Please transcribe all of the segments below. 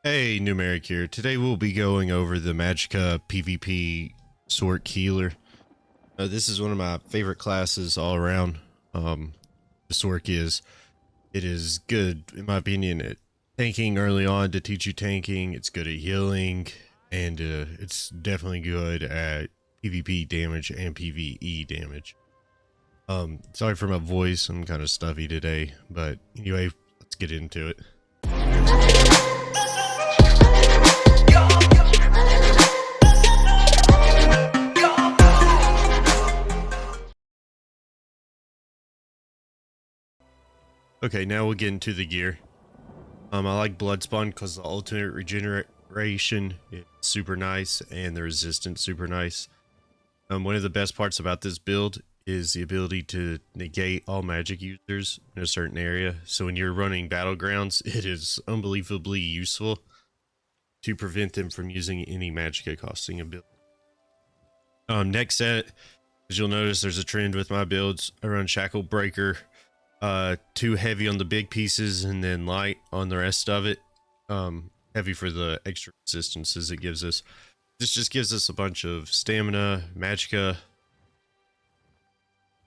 Hey, Numeric here. Today we'll be going over the Magicka PvP Sorc Healer. This is one of my favorite classes all around. The Sorc is. It is good, in my opinion, at tanking early on to teach you tanking. It's good at healing, and it's definitely good at PvP damage and PvE damage. Sorry for my voice. I'm kind of stuffy today, but anyway, let's get into it. Okay, now we'll get into the gear. I like Blood Spawn because the ultimate regeneration is super nice and the resistance super nice. One of the best parts about this build is the ability to negate all magic users in a certain area. So when you're running battlegrounds, it is unbelievably useful to prevent them from using any Magicka costing ability. Next set, as you'll notice, there's a trend with my builds. I run Shackle Breaker. Too heavy on the big pieces and then light on the rest of it. Heavy for the extra resistances it gives us. This just gives us a bunch of stamina, Magicka,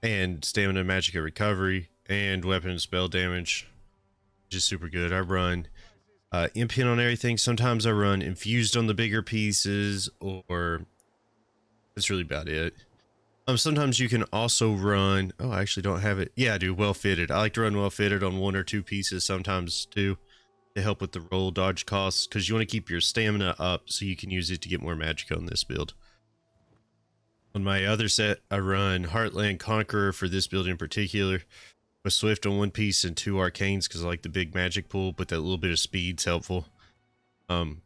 and stamina, Magicka recovery, and weapon and spell damage, which is super good. I run impin on everything. Sometimes I run infused on the bigger pieces, or that's really about it. Sometimes you can also run, oh, I actually don't have it. Yeah, I do, well fitted. I like to run well fitted on one or two pieces sometimes too, to help with the roll dodge costs, because you want to keep your stamina up so you can use it to get more Magicka on this build. On my other set, I run Heartland Conqueror for this build in particular, with Swift on one piece and two Arcanes because I like the big magic pool, but that little bit of speed's helpful. And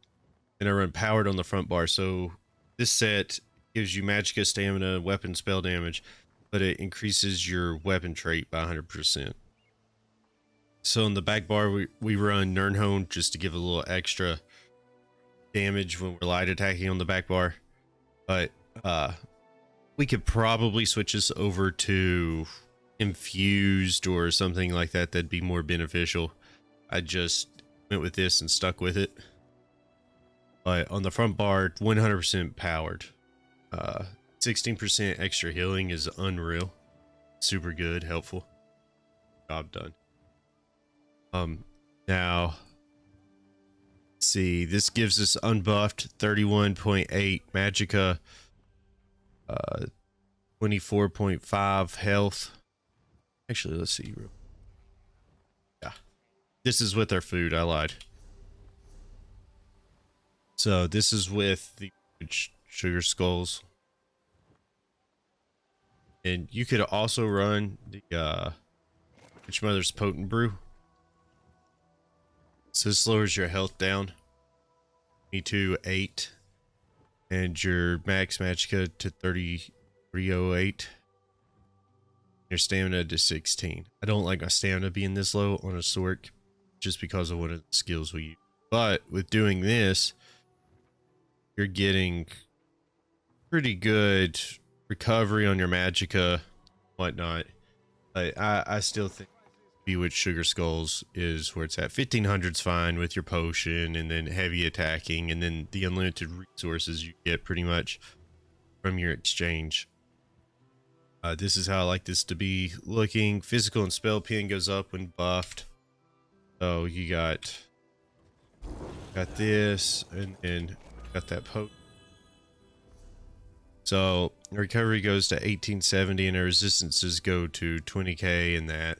I run Powered on the front bar, so this set gives you Magicka, stamina, weapon, spell damage, but it increases your weapon trait by 100%. So in the back bar, we run Nirnhone just to give a little extra damage when we're light attacking on the back bar. But we could probably switch this over to Infused or something like that. That'd be more beneficial. I just went with this and stuck with it. But on the front bar, 100% powered. 16% extra healing is unreal. Super good, helpful. Job done. Now, let's see, this gives us unbuffed 31.8 Magicka, 24.5 health. Actually, let's see. Yeah, this is with our food. I lied. So this is with the sugar skulls. And you could also run the Witch Mother's Potent Brew. So this lowers your health down to 8 and your max Magicka to 308. Your stamina to 16. I don't like my stamina being this low on a Sorc just because of one of the skills we use. But with doing this, you're getting pretty good recovery on your Magicka, whatnot. But I still think Bewitched Sugar Skulls is where it's at. 1500's fine with your potion, and then heavy attacking, and then the unlimited resources you get pretty much from your exchange. This is how I like this to be looking. Physical and spell pin goes up when buffed. So you got this, and then got that poke. So recovery goes to 1870, and our resistances go to 20k and that.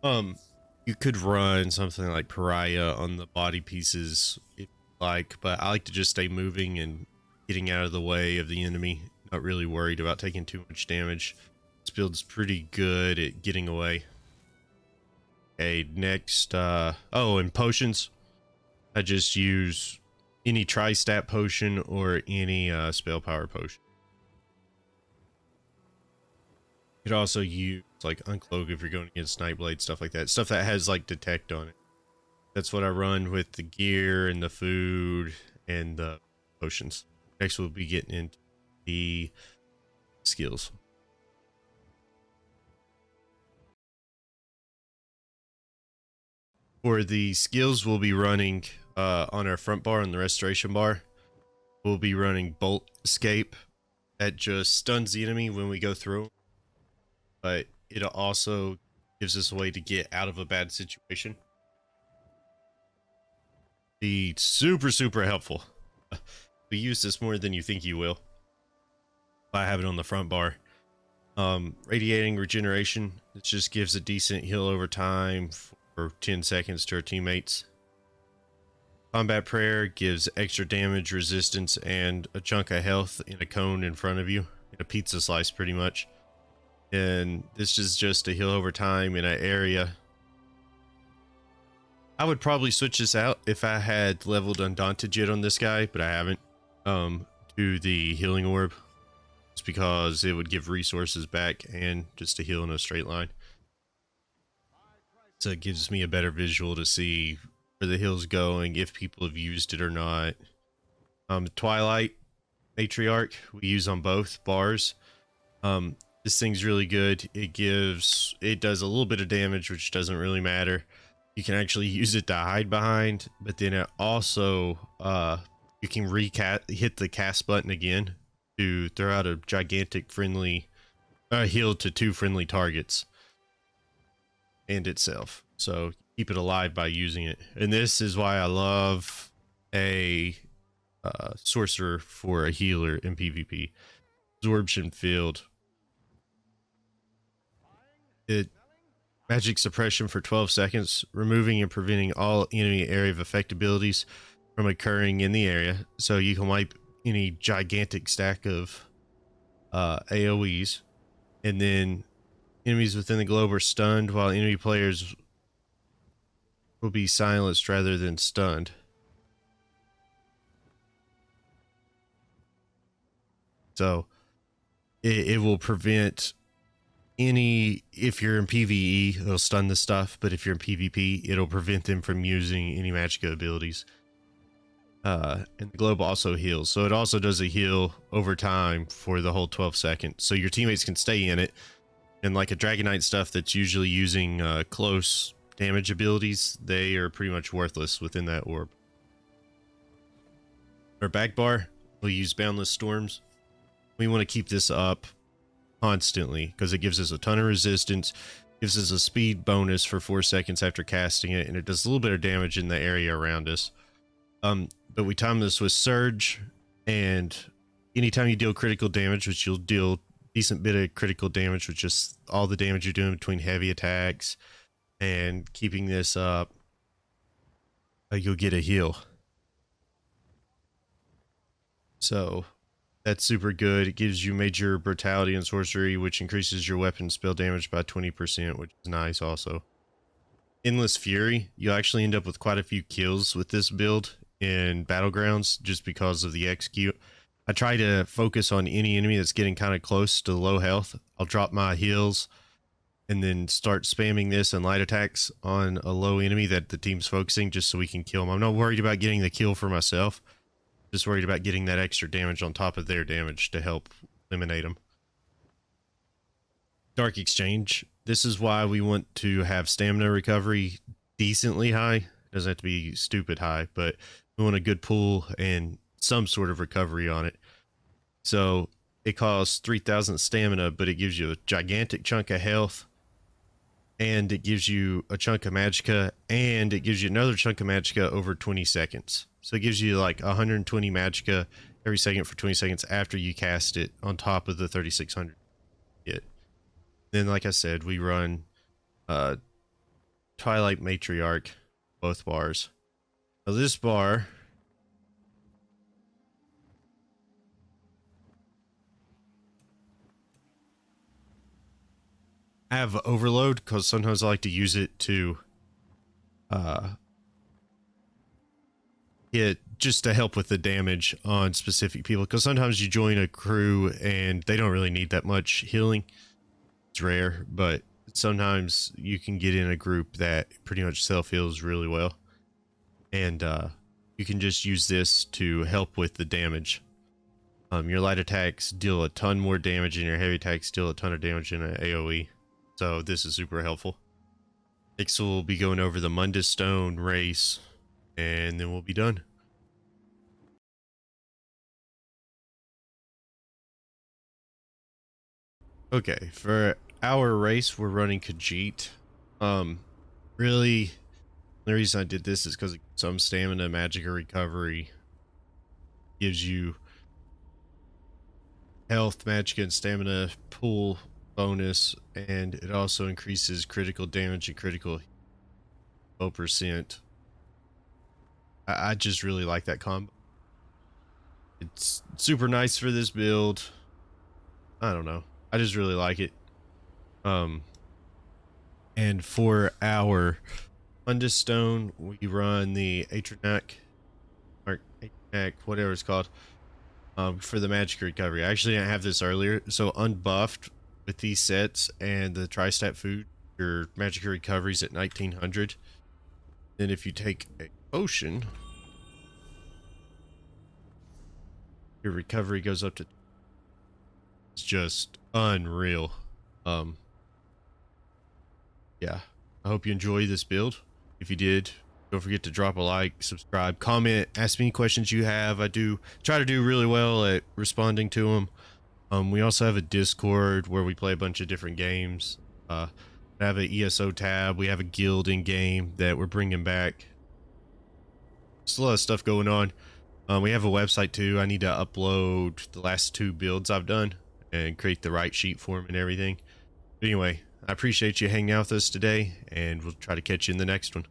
You could run something like Pariah on the body pieces if you like, but I like to just stay moving and getting out of the way of the enemy. Not really worried about taking too much damage. This build's pretty good at getting away. Okay, next, oh, and potions. I just use any tri-stat potion or any spell power potion. You could also use like Uncloak if you're going against Nightblade, stuff like that. Stuff that has like Detect on it. That's what I run with the gear and the food and the potions. Next we'll be getting into the skills. For the skills we'll be running, on our front bar, on the restoration bar, we'll be running Bolt Escape. That just stuns the enemy when we go through, but it also gives us a way to get out of a bad situation. Be super helpful. We use this more than you think you will. I have it on the front bar. Radiating regeneration, it just gives a decent heal over time for 10 seconds to our teammates. Combat prayer gives extra damage, resistance, and a chunk of health in a cone in front of you, in a pizza slice pretty much. And this is just a heal over time in an area. I would probably switch this out if I had leveled Undaunted yet on this guy, but I haven't. To the healing orb. It's because it would give resources back and just to heal in a straight line. So it gives me a better visual to see where the heal's going, if people have used it or not. Twilight Matriarch we use on both bars. This thing's really good. It does a little bit of damage, which doesn't really matter. You can actually use it to hide behind, but then it also you can hit the cast button again to throw out a gigantic friendly heal to 2 friendly targets and itself. So keep it alive by using it. And this is why I love a sorcerer for a healer in PvP. Absorption field. Magic suppression for 12 seconds, removing and preventing all enemy area of effect abilities from occurring in the area. So you can wipe any gigantic stack of AoEs, and then enemies within the globe are stunned, while enemy players will be silenced rather than stunned. So it will prevent if you're in PvE, it'll stun the stuff, but if you're in PvP, it'll prevent them from using any Magicka abilities. And the globe also heals, so it also does a heal over time for the whole 12 seconds, so your teammates can stay in it. And like a Dragonite stuff that's usually using close damage abilities, they are pretty much worthless within that orb. Our back bar, we'll use Boundless Storms. We want to keep this up constantly because it gives us a ton of resistance, gives us a speed bonus for 4 seconds after casting it, and it does a little bit of damage in the area around us. But we time this with Surge, and anytime you deal critical damage, which you'll deal decent bit of critical damage with just all the damage you're doing between heavy attacks and keeping this up, you'll get a heal. So that's super good. It gives you major brutality and sorcery, which increases your weapon spell damage by 20%, which is nice also. Endless Fury, you'll actually end up with quite a few kills with this build in Battlegrounds just because of the execute. I try to focus on any enemy that's getting kind of close to low health. I'll drop my heals and then start spamming this and light attacks on a low enemy that the team's focusing just so we can kill them. I'm not worried about getting the kill for myself. Just worried about getting that extra damage on top of their damage to help eliminate them. Dark Exchange. This is why we want to have stamina recovery decently high. Doesn't have to be stupid high, but we want a good pool and some sort of recovery on it. So it costs 3,000 stamina, but it gives you a gigantic chunk of health, and it gives you a chunk of Magicka, and it gives you another chunk of Magicka over 20 seconds. So it gives you like 120 Magicka every second for 20 seconds after you cast it on top of the 3,600 hit. Then, like I said, we run Twilight Matriarch, both bars. Now this bar, I have Overload because sometimes I like to use it to hit just to help with the damage on specific people, because sometimes you join a crew and they don't really need that much healing. It's rare, but sometimes you can get in a group that pretty much self heals really well, and you can just use this to help with the damage. Your light attacks deal a ton more damage, and your heavy attacks deal a ton of damage in an AoE. So this is super helpful. Next we'll be going over the Mundus Stone race and then we'll be done. Okay, for our race, we're running Khajiit. Really, the reason I did this is because some stamina, Magicka recovery gives you health, Magicka, and stamina pool bonus, and it also increases critical damage and critical 0%. I just really like that combo. It's super nice for this build. I don't know. I just really like it. And for our MUNDUS stone, we run the Atronac, or Atronac, whatever it's called, for the Magicka recovery. I actually didn't have this earlier, so unbuffed with these sets and the tri-stat food, your Magicka recovery's at 1900. Then if you take a potion, your recovery goes up to, it's just unreal. Yeah, I hope you enjoy this build. If you did, don't forget to drop a like, subscribe, comment, ask me any questions you have. I do try to do really well at responding to them. We also have a Discord where we play a bunch of different games. I have an ESO tab. We have a guild in game that we're bringing back. There's a lot of stuff going on. We have a website too. I need to upload the last 2 builds I've done and create the right sheet for them and everything. But anyway, I appreciate you hanging out with us today, and we'll try to catch you in the next one.